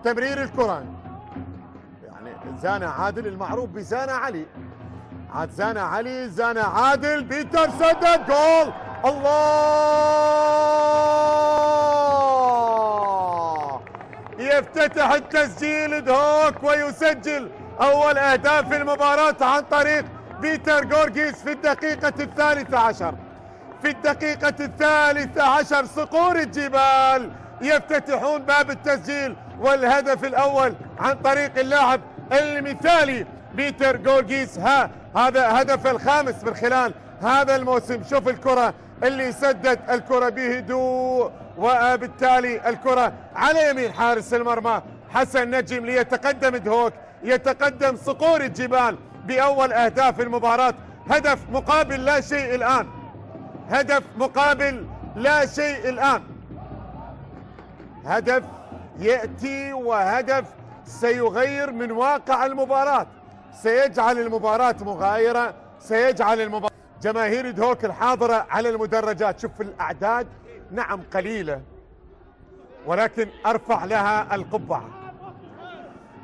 تمرير الكرة، يعني زانا عادل المعروف بزانا علي، عاد زانا علي، زانا عادل، بيتر سدد، جول. الله، يفتتح التسجيل دهوك ويسجل أول أهداف المباراة عن طريق بيتر جورجيس في الدقيقة 13. في الدقيقة 13 صقور الجبال يفتتحون باب التسجيل والهدف الأول عن طريق اللاعب المثالي بيتر جورجيس. هذا هدف الخامس من خلال هذا الموسم. شوف الكرة اللي سدد الكرة بهدوء، وبالتالي الكرة على يمين حارس المرمى حسن نجم ليتقدم دهوك، يتقدم صقور الجبال بأول أهداف المباراة. هدف مقابل لا شيء الآن، هدف مقابل لا شيء الآن، هدف يأتي وهدف سيغير من واقع المباراة، سيجعل المباراة مغايرة، سيجعل المباراة. جماهير دهوك الحاضرة على المدرجات، شوف الأعداد، نعم قليلة ولكن أرفع لها القبعة،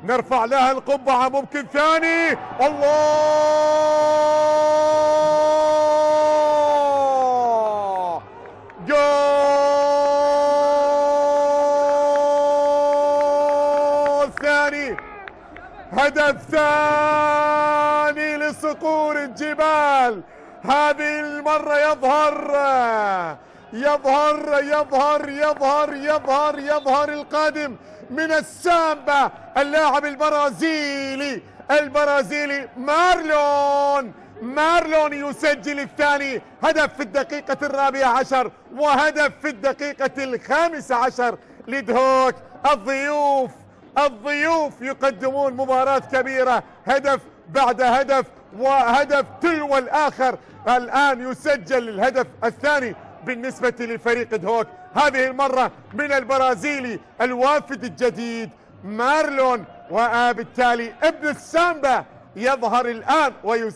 نرفع لها القبعة. ممكن ثاني، الله، جول ثاني، هدف ثاني لصقور الجبال. هذه المرة يظهر القادم من السامبا، اللاعب البرازيلي مارلون يسجل الثاني. هدف في الدقيقة 14 وهدف في الدقيقة 15 لدهوك. الضيوف يقدمون مباراة كبيرة، هدف بعد هدف وهدف تلو الآخر. الآن يسجل الهدف الثاني بالنسبة لفريق دهوك، هذه المرة من البرازيلي الوافد الجديد مارلون، وبالتالي ابن السامبا يظهر الآن